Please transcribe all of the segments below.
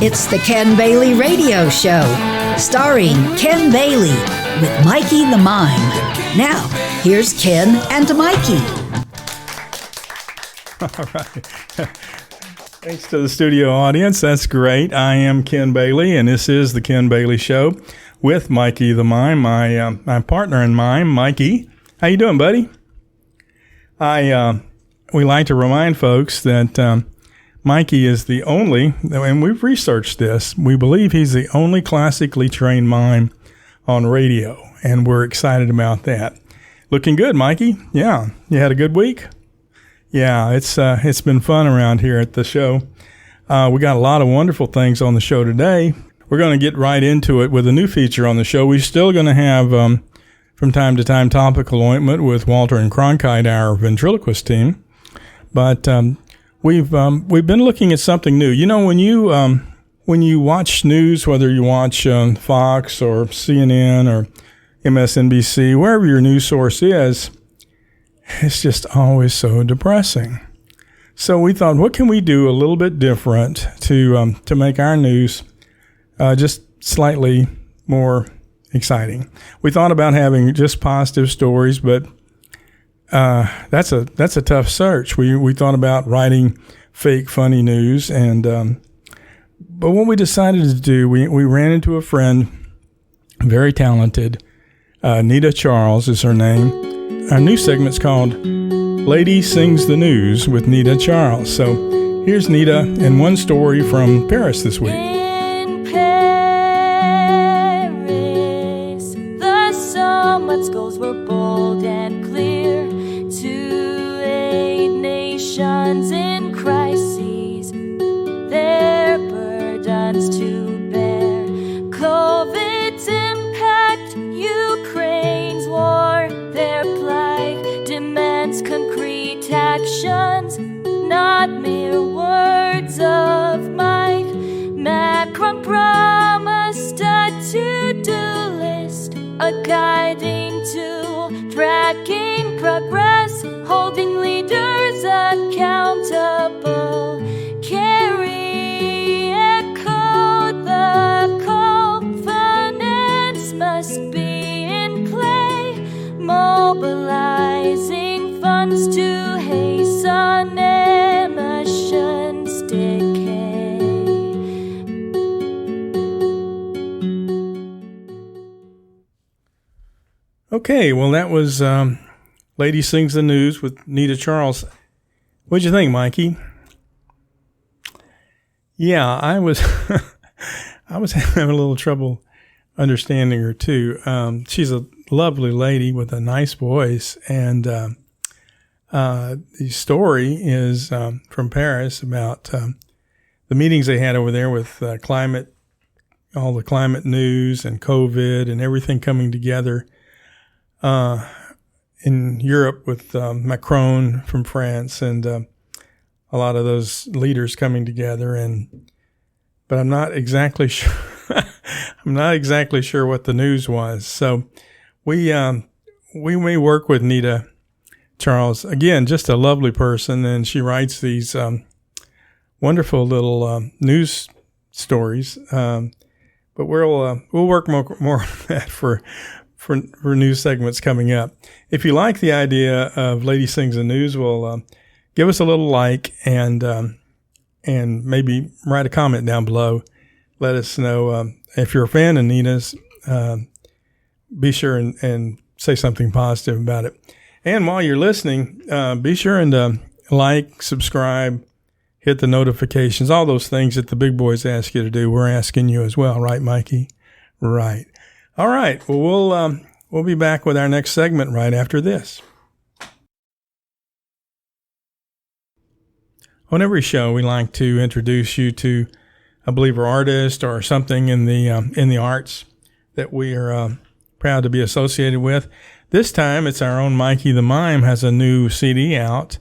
It's the Ken Bailey Radio Show, starring Ken Bailey with Mikey the Mime. Now, here's Ken and Mikey. All right. Thanks to the studio audience. That's great. I am Ken Bailey, and this is the Ken Bailey Show with Mikey the Mime, my partner in mime, Mikey. How you doing, buddy? We like to remind folks that Mikey is the only, and we've researched this, we believe he's the only classically trained mime on radio, and we're excited about that. Looking good, Mikey. Yeah. You had a good week? Yeah, it's been fun around here at the show. We got a lot of wonderful things on the show today. We're going to get right into it with a new feature on the show. We're still going to have, from time to time, topical ointment with Walter and Cronkite, our ventriloquist team. But we've been looking at something new. You know, when you watch news, whether you watch Fox or CNN or MSNBC, wherever your news source is, it's just always so depressing. So we thought, what can we do a little bit different to make our news just slightly more exciting? We thought about having just positive stories, but that's a tough search. We thought about writing fake funny news, and but what we decided to do, we ran into a friend, very talented. Nita Charles is her name. Our new segment's called Lady Sings the News with Nita Charles. So here's Nita and one story from Paris this week. In Paris, the summit's goals were bold and clear. To aid nations in crises, their burdens to bear. COVID's impact, Ukraine's war, their plight demands concrete actions, not mere words of might. Macron promised a to-do list, a guiding tool, tracking progress, holding leaders accountable. Kerry echoed the call, finance must be in play, mobilizing funds to hasten emissions decay. Okay, well, that was Lady Sings the News with Nita Charles. What'd you think, Mikey? Yeah, I was I was having a little trouble understanding her too. She's a lovely lady with a nice voice, and the story is from Paris about the meetings they had over there with climate, all the climate news and COVID and everything coming together. In Europe with Macron from France and a lot of those leaders coming together, but I'm not exactly sure. I'm not exactly sure what the news was. So we may work with Nita Charles again, just a lovely person, and she writes these wonderful little news stories. But we'll work more on that for news segments coming up. If you like the idea of Lady Sings the News, well, give us a little like and maybe write a comment down below. Let us know if you're a fan of Nita's. Be sure and say something positive about it. And while you're listening, be sure and like, subscribe, hit the notifications, all those things that the big boys ask you to do. We're asking you as well, right, Mikey? Right. All right. Well, we'll be back with our next segment right after this. On every show, we like to introduce you to a believer artist or something in the arts that we are proud to be associated with. This time, it's our own Mikey the Mime has a new CD out.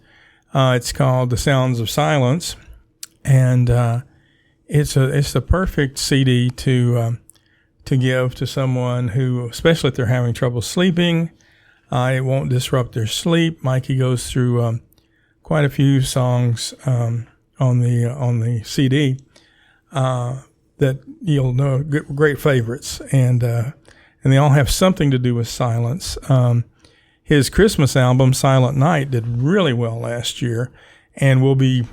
It's called The Sounds of Silence, and it's the perfect CD to give to someone who, especially if they're having trouble sleeping. It won't disrupt their sleep. Mikey goes through quite a few songs on the CD. that you'll know, great favorites, and they all have something to do with silence. His Christmas album, Silent Night, did really well last year, and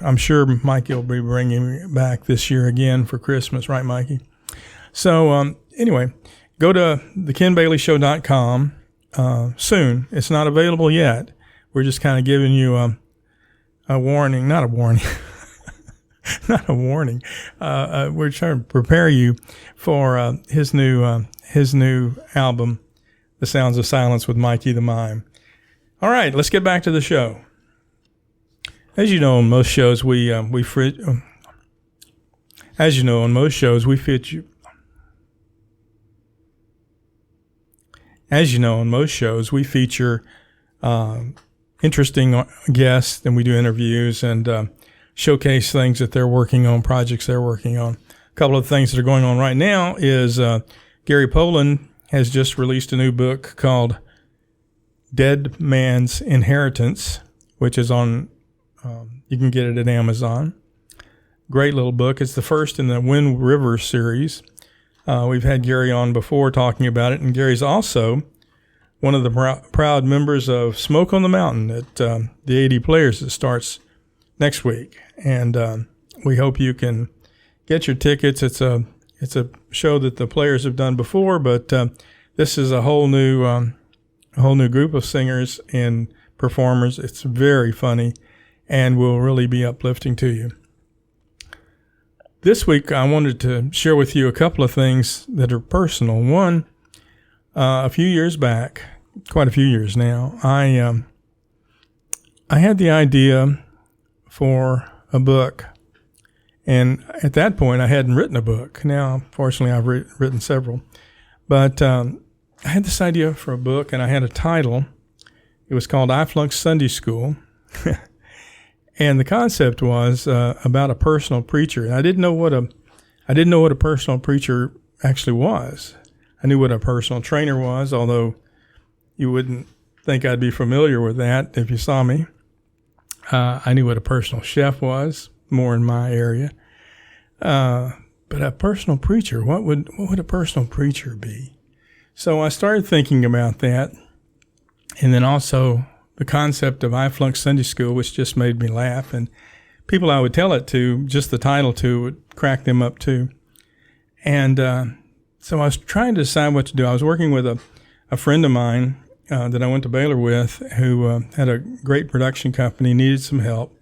I'm sure Mikey will be bringing it back this year again for Christmas, right, Mikey? So anyway, go to thekenbaileyshow.com soon. It's not available yet. We're just kind of giving you a warning, not a warning. Not a warning. We're trying to prepare you for his new album, The Sounds of Silence with Mikey the Mime. All right, let's get back to the show. As you know, on most shows we feature interesting guests, and we do interviews and showcase things that they're working on, projects they're working on. A couple of things that are going on right now is Gary Poland has just released a new book called Dead Man's Inheritance, which is on, you can get it at Amazon. Great little book. It's the first in the Wind River series. We've had Gary on before talking about it, and Gary's also one of the proud members of Smoke on the Mountain at the 80 Players that starts next week, and we hope you can get your tickets. It's a show that the Players have done before, but this is a whole new group of singers and performers. It's very funny and will really be uplifting to you. This week, I wanted to share with you a couple of things that are personal. One, a few years back, quite a few years now, I had the idea for a book, and at that point I hadn't written a book. Now, fortunately, I've written several, but I had this idea for a book, and I had a title. It was called I Flunked Sunday School, and the concept was about a personal preacher. And I didn't know what a personal preacher actually was. I knew what a personal trainer was, although you wouldn't think I'd be familiar with that if you saw me. I knew what a personal chef was, more in my area. But a personal preacher, what would a personal preacher be? So I started thinking about that. And then also the concept of I Flunked Sunday School, which just made me laugh. And people I would tell it to, just the title to, would crack them up too. And so I was trying to decide what to do. I was working with a friend of mine that I went to Baylor with, who had a great production company, needed some help.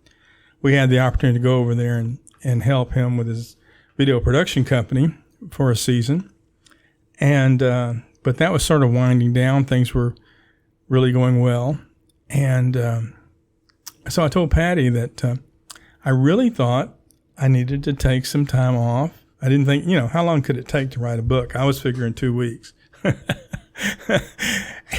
We had the opportunity to go over there and help him with his video production company for a season. And but that was sort of winding down. Things were really going well. And so I told Patty that I really thought I needed to take some time off. I didn't think, how long could it take to write a book? I was figuring 2 weeks.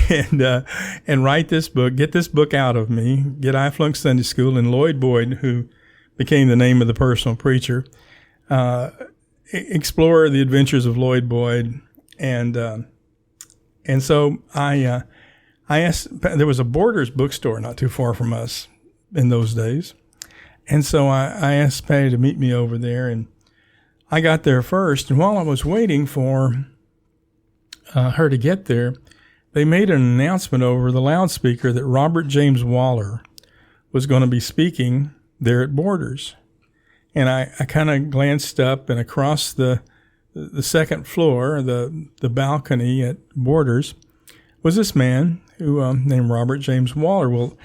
and write this book, get this book out of me, get I Flunked Sunday School, and Lloyd Boyd, who became the name of the personal preacher, explore the adventures of Lloyd Boyd. And so I asked, there was a Borders bookstore not too far from us in those days. And so I asked Patty to meet me over there, and I got there first. And while I was waiting for her to get there, they made an announcement over the loudspeaker that Robert James Waller was going to be speaking there at Borders. And I kind of glanced up, and across the second floor, the balcony at Borders, was this man who named Robert James Waller. Well,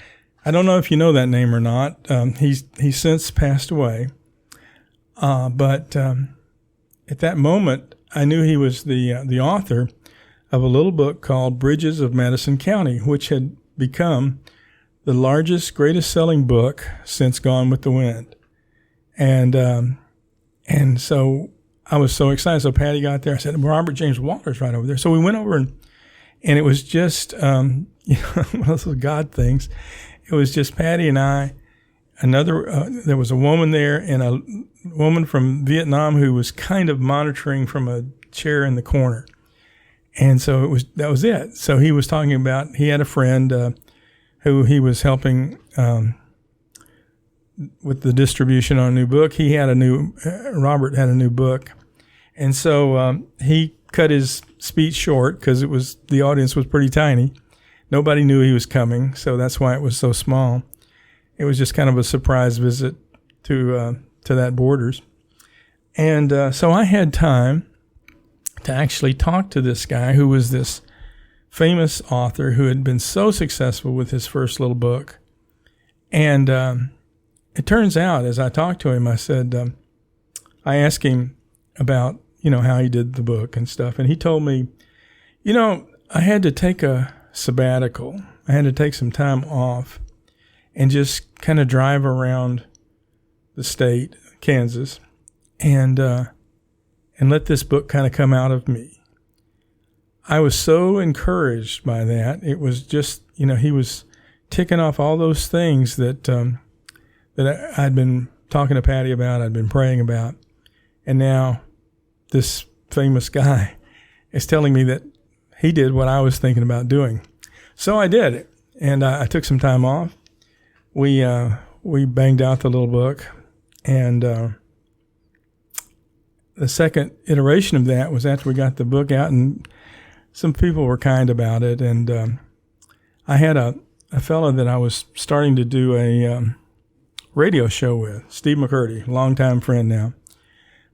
I don't know if you know that name or not. He's since passed away. But at that moment, I knew he was the author of a little book called Bridges of Madison County, which had become the largest, greatest selling book since Gone with the Wind. And so I was so excited. So Patty got there. I said, Robert James Waller's right over there. So we went over, and it was just one of those God things. It was just Patty and I. There was a woman there, and a woman from Vietnam who was kind of monitoring from a chair in the corner. And so that was it. So he was talking about, he had a friend who he was helping with the distribution on a new book. Robert had a new book, And so he cut his speech short because the audience was pretty tiny. Nobody knew he was coming, so that's why it was so small. It was just kind of a surprise visit to that Borders. And so I had time to actually talk to this guy who was this famous author who had been so successful with his first little book. And it turns out, as I talked to him, I said, I asked him about, how he did the book and stuff. And he told me, I had to take a sabbatical. I had to take some time off and just kind of drive around the state, Kansas, and let this book kind of come out of me. I was so encouraged by that. It was just, he was ticking off all those things that I'd been talking to Patty about, I'd been praying about, and now this famous guy is telling me that he did what I was thinking about doing. So I did it, and I took some time off. We banged out the little book, and the second iteration of that was after we got the book out, and some people were kind about it. And I had a fellow that I was starting to do a radio show with, Steve McCurdy, longtime friend now.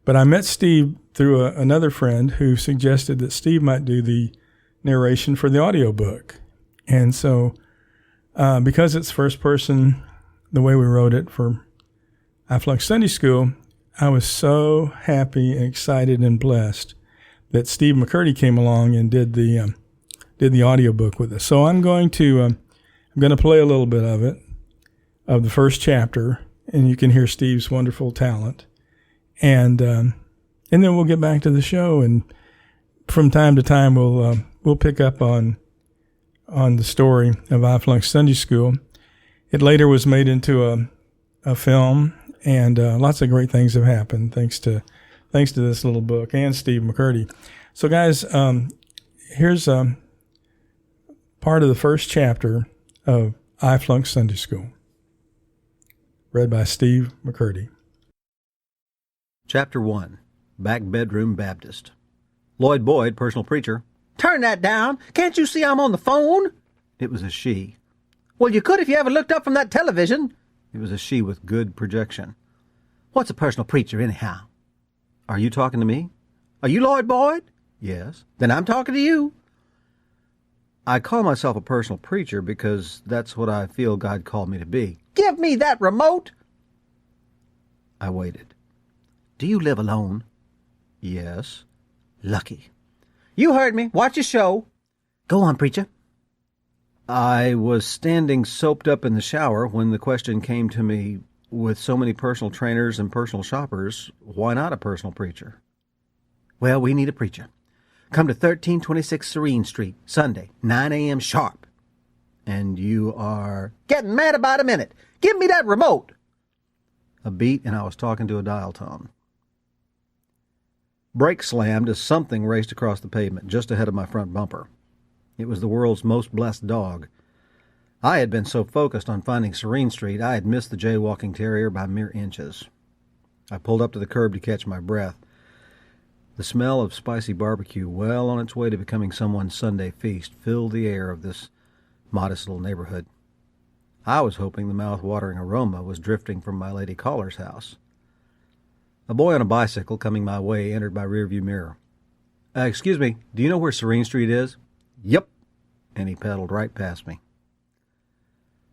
But I met Steve through another friend who suggested that Steve might do the narration for the audiobook. And so because it's first person, the way we wrote it for I Flunked Sunday School, I was so happy and excited and blessed that Steve McCurdy came along and did the audiobook with us. So I'm going to play a little bit of it, of the first chapter, and you can hear Steve's wonderful talent. And then we'll get back to the show, and from time to time we'll pick up on the story of I Flunked Sunday School. It later was made into a film, and lots of great things have happened thanks to this little book and Steve McCurdy. So guys, here's part of the first chapter of I Flunked Sunday School, read by Steve McCurdy. Chapter 1, Back Bedroom Baptist. Lloyd Boyd, personal preacher. Turn that down. Can't you see I'm on the phone? It was a she. Well, you could if you ever looked up from that television. It was a she with good projection. What's a personal preacher, anyhow? Are you talking to me? Are you Lloyd Boyd? Yes. Then I'm talking to you. I call myself a personal preacher because that's what I feel God called me to be. Give me that remote. I waited. Do you live alone? Yes. Lucky. You heard me. Watch your show. Go on, preacher. I was standing soaped up in the shower when the question came to me, with so many personal trainers and personal shoppers, why not a personal preacher? Well, we need a preacher. Come to 1326 Serene Street, Sunday, 9 a.m. sharp. And you are getting mad about a minute. Give me that remote. A beat, and I was talking to a dial tone. Brake slammed as something raced across the pavement just ahead of my front bumper. It was the world's most blessed dog. I had been so focused on finding Serene Street, I had missed the jaywalking terrier by mere inches. I pulled up to the curb to catch my breath. The smell of spicy barbecue, well on its way to becoming someone's Sunday feast, filled the air of this modest little neighborhood. I was hoping the mouth-watering aroma was drifting from my lady caller's house. A boy on a bicycle coming my way entered my rearview mirror. Excuse me, do you know where Serene Street is? Yep. And he pedaled right past me.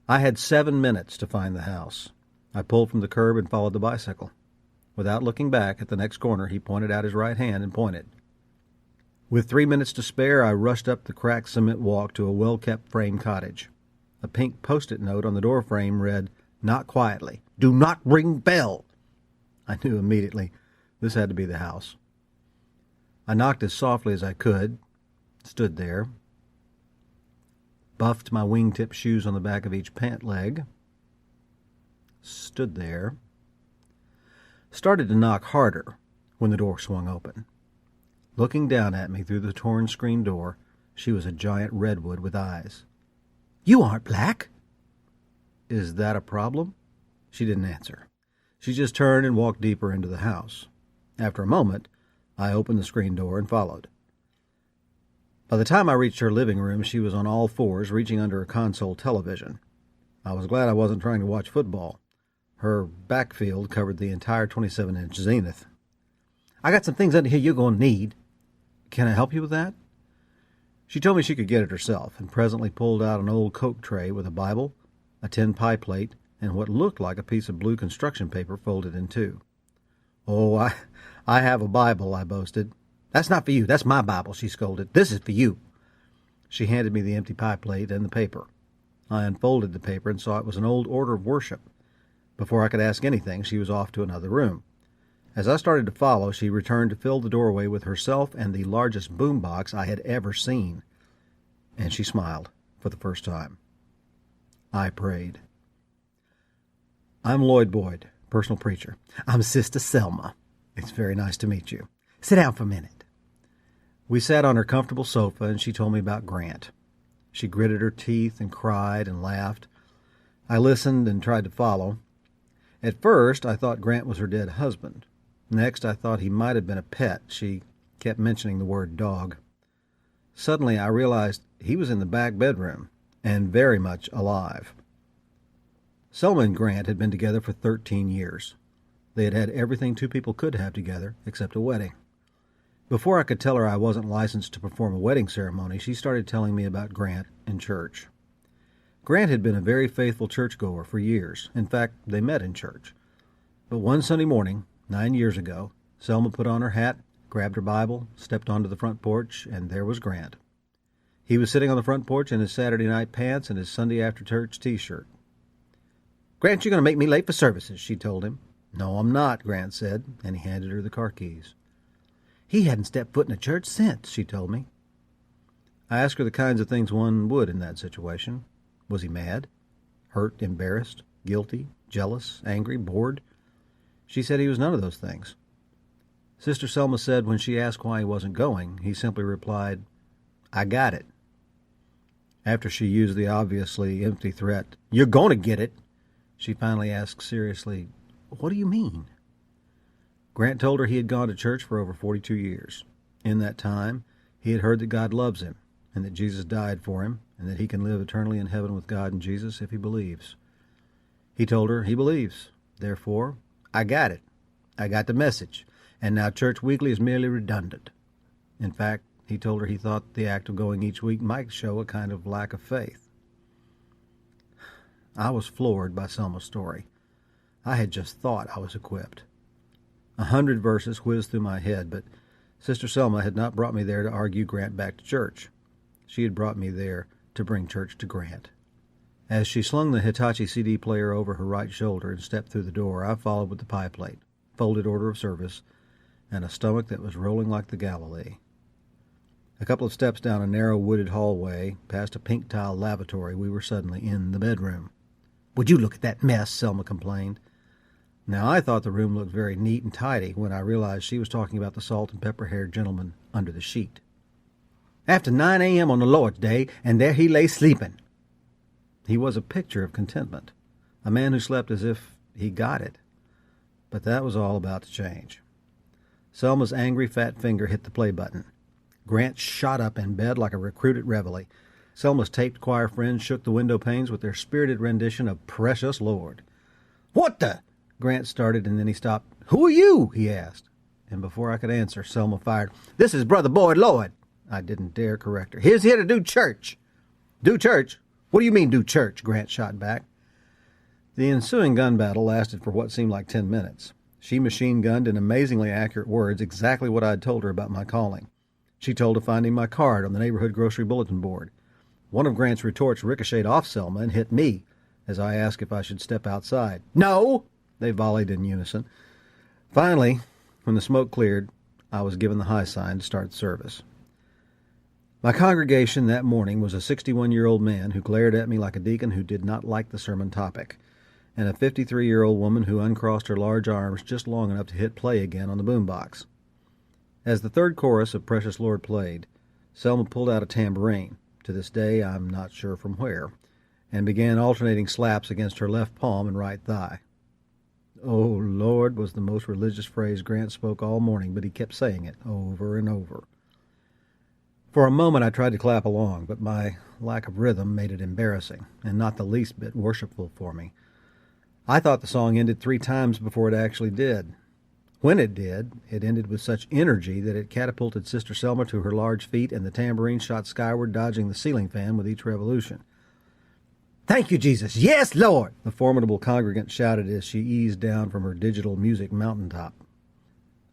I had 7 minutes to find the house. I pulled from the curb and followed the bicycle. Without looking back, at the next corner, he pointed out his right hand and pointed. With 3 minutes to spare, I rushed up the cracked cement walk to a well-kept frame cottage. A pink post-it note on the door frame read, "Knock quietly. Do not ring bell." I knew immediately this had to be the house. I knocked as softly as I could, stood there, buffed my wingtip shoes on the back of each pant leg, stood there, started to knock harder when the door swung open. Looking down at me through the torn screen door, she was a giant redwood with eyes. "You aren't black." "Is that a problem?" She didn't answer. She just turned and walked deeper into the house. After a moment, I opened the screen door and followed. By the time I reached her living room, she was on all fours, reaching under a console television. I was glad I wasn't trying to watch football. Her backfield covered the entire 27-inch zenith. "I got some things under here you're going to need. Can I help you with that?" She told me she could get it herself, and presently pulled out an old Coke tray with a Bible, a tin pie plate, and what looked like a piece of blue construction paper folded in two. "Oh, I have a Bible," I boasted. "That's not for you. That's my Bible," she scolded. "This is for you." She handed me the empty pie plate and the paper. I unfolded the paper and saw it was an old order of worship. Before I could ask anything, she was off to another room. As I started to follow, she returned to fill the doorway with herself and the largest boom box I had ever seen. And she smiled for the first time. I prayed. "I'm Lloyd Boyd, personal preacher. I'm Sister Selma. It's very nice to meet you. Sit down for a minute." We sat on her comfortable sofa, and she told me about Grant. She gritted her teeth and cried and laughed. I listened and tried to follow. At first, I thought Grant was her dead husband. Next, I thought he might have been a pet. She kept mentioning the word dog. Suddenly, I realized he was in the back bedroom and very much alive. Selma and Grant had been together for 13 years. They had had everything two people could have together except a wedding. Before I could tell her I wasn't licensed to perform a wedding ceremony, she started telling me about Grant in church. Grant had been a very faithful churchgoer for years. In fact, they met in church. But one Sunday morning, 9 years ago, Selma put on her hat, grabbed her Bible, stepped onto the front porch, and there was Grant. He was sitting on the front porch in his Saturday night pants and his Sunday after church t-shirt. "Grant, you're going to make me late for services," she told him. "No, I'm not," Grant said, and he handed her the car keys. "He hadn't stepped foot in a church since," she told me. I asked her the kinds of things one would in that situation. Was he mad? Hurt, embarrassed, guilty, jealous, angry, bored? She said he was none of those things. Sister Selma said when she asked why he wasn't going, he simply replied, "I got it." After she used the obviously empty threat, "You're going to get it," she finally asked seriously, "What do you mean?" Grant told her he had gone to church for over 42 years. In that time, he had heard that God loves him, and that Jesus died for him, and that he can live eternally in heaven with God and Jesus if he believes. He told her he believes. Therefore, I got it. I got the message, and now church weekly is merely redundant. In fact, he told her he thought the act of going each week might show a kind of lack of faith. I was floored by Selma's story. I had just thought I was equipped. 100 verses whizzed through my head, but Sister Selma had not brought me there to argue Grant back to church. She had brought me there to bring church to Grant. As she slung the Hitachi CD player over her right shoulder and stepped through the door, I followed with the pie plate, folded order of service, and a stomach that was rolling like the Galilee. A couple of steps down a narrow wooded hallway, past a pink-tile lavatory, we were suddenly in the bedroom. "Would you look at that mess?" Selma complained. Now, I thought the room looked very neat and tidy when I realized she was talking about the salt and pepper-haired gentleman under the sheet. "After 9 a.m. on the Lord's Day, and there he lay sleeping." He was a picture of contentment, a man who slept as if he got it. But that was all about to change. Selma's angry fat finger hit the play button. Grant shot up in bed like a recruited reveille. Selma's taped choir friends shook the window panes with their spirited rendition of Precious Lord. "What the—" Grant started, and then he stopped. "Who are you?" he asked. And before I could answer, Selma fired, "This is Brother Boyd Lloyd." I didn't dare correct her. "He's here to do church." "Do church? What do you mean, do church?" Grant shot back. The ensuing gun battle lasted for what seemed like 10 minutes. She machine-gunned in amazingly accurate words exactly what I had told her about my calling. She told of finding my card on the neighborhood grocery bulletin board. One of Grant's retorts ricocheted off Selma and hit me as I asked if I should step outside. "No!" They volleyed in unison. Finally, when the smoke cleared, I was given the high sign to start the service. My congregation that morning was a 61-year-old man who glared at me like a deacon who did not like the sermon topic, and a 53-year-old woman who uncrossed her large arms just long enough to hit play again on the boombox. As the third chorus of Precious Lord played, Selma pulled out a tambourine, to this day I'm not sure from where, and began alternating slaps against her left palm and right thigh. "Oh, Lord," was the most religious phrase Grant spoke all morning, but he kept saying it over and over. For a moment I tried to clap along, but my lack of rhythm made it embarrassing, and not the least bit worshipful for me. I thought the song ended 3 times before it actually did. When it did, it ended with such energy that it catapulted Sister Selma to her large feet, and the tambourine shot skyward, dodging the ceiling fan with each revolution. "Thank you, Jesus! Yes, Lord!" the formidable congregant shouted as she eased down from her digital music mountaintop.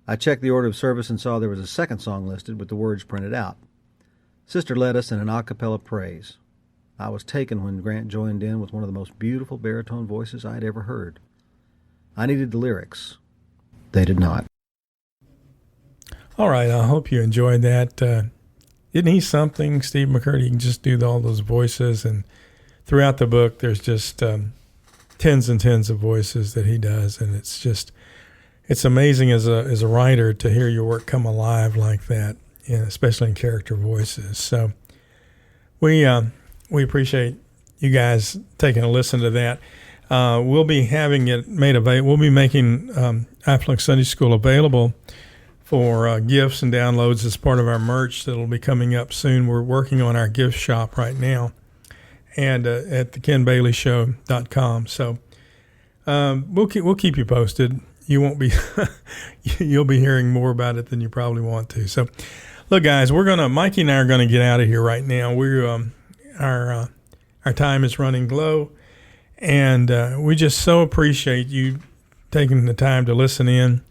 I checked the order of service and saw there was a second song listed with the words printed out. Sister led us in an a cappella praise. I was taken when Grant joined in with one of the most beautiful baritone voices I had ever heard. I needed the lyrics. They did not. All right, I hope you enjoyed that. Isn't he something, Steve McCurdy? He can just do all those voices, and throughout the book, there's just tens and tens of voices that he does, and it's amazing as a writer to hear your work come alive like that, especially in character voices. So we appreciate you guys taking a listen to that. We'll be having it made available. We'll be making I Flunked Sunday School available for gifts and downloads as part of our merch that'll be coming up soon. We're working on our gift shop right now, and at thekenbaileyshow.com. So we'll keep you posted. You won't be you'll be hearing more about it than you probably want to. So look, guys, Mikey and I are gonna get out of here right now. Our time is running low, and we just so appreciate you taking the time to listen in.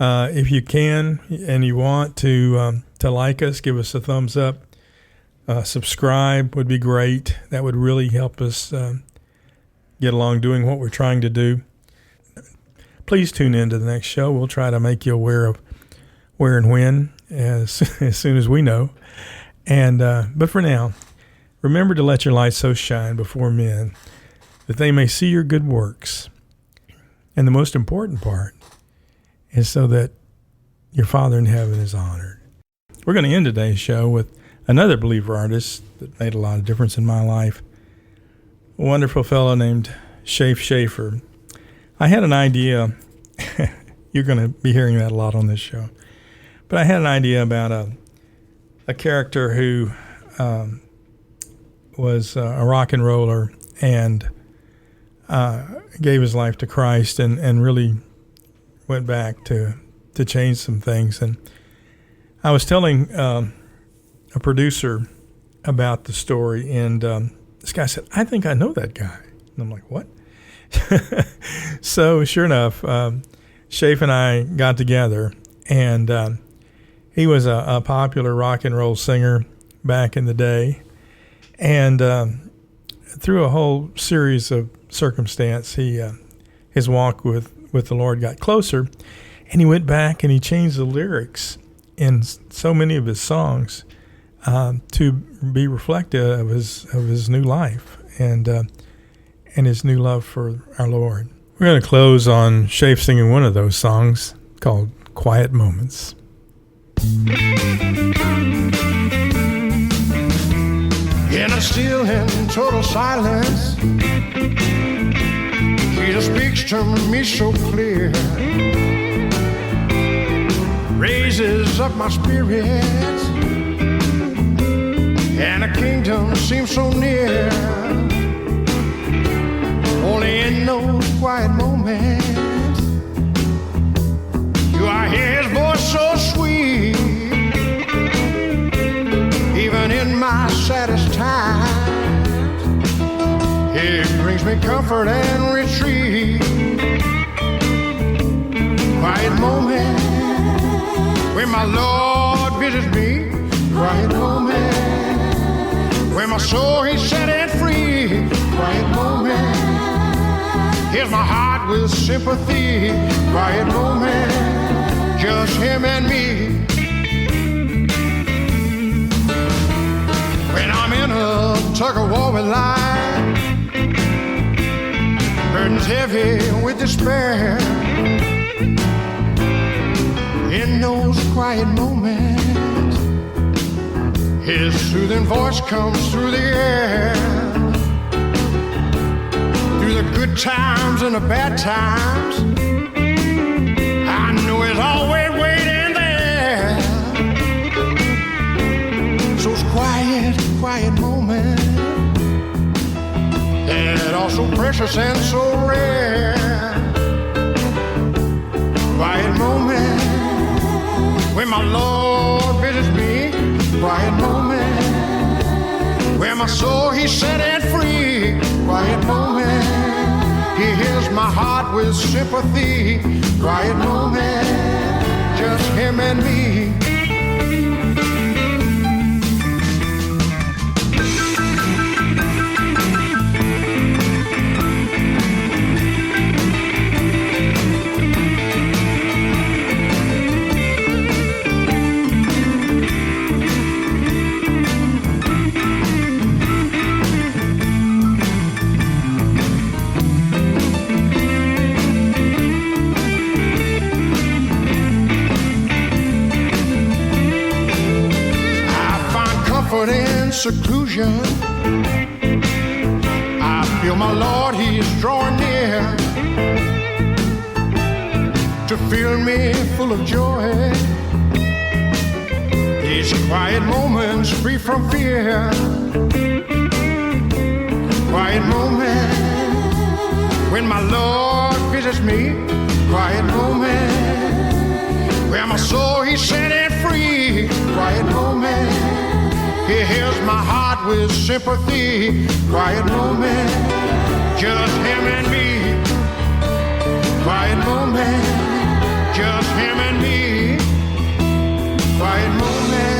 If you can and you want to like us, give us a thumbs up. Subscribe would be great. That would really help us get along doing what we're trying to do. Please tune in to the next show. We'll try to make you aware of where and when as soon as we know. And but for now, remember to let your light so shine before men that they may see your good works. And the most important part is so that your Father in heaven is honored. We're going to end today's show with another believer artist that made a lot of difference in my life, a wonderful fellow named Shafe Shafer. I had an idea. You're going to be hearing that a lot on this show. But I had an idea about a character who was a rock and roller and gave his life to Christ and really went back to change some things. And I was telling a producer about the story, and this guy said, "I think I know that guy." And I'm like, "What?" So sure enough, Shafe and I got together, and he was a popular rock and roll singer back in the day. And through a whole series of circumstance, his walk with the Lord got closer, and he went back and he changed the lyrics in so many of his songs to be reflective of his new life and his new love for our Lord. We're going to close on Shafe singing one of those songs called "Quiet Moments." In a still and total silence, Jesus speaks to me so clear, raises up my spirits, and a kingdom seems so near. Only in those quiet moments do I hear his voice so sweet. Even in my saddest times, it brings me comfort and retreat. Quiet moment when my Lord visits me. Quiet moment when my soul He's setting free. Quiet moment here's my heart with sympathy. Quiet moment, just Him and me. When I'm in a tug-of-war with life, burdens heavy with despair, in those quiet moments, His soothing voice comes through the air. Through the good good times and the bad times, I know it's always waiting there. So it's quiet, quiet moment, and also precious and so rare. Quiet moment when my Lord visits me. Quiet moment where my soul He setting free. Quiet moment, He hears my heart with sympathy. Quiet moment, just Him and me. In seclusion, I feel my Lord, He is drawing near to fill me full of joy. These quiet moments free from fear. Quiet moment when my Lord visits me. Quiet moment where my soul He setting free. Quiet moment, He hears my heart with sympathy. Quiet moment, just Him and me. Quiet moment, just Him and me. Quiet moment,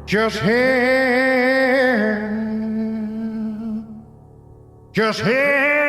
just Him. Just Him.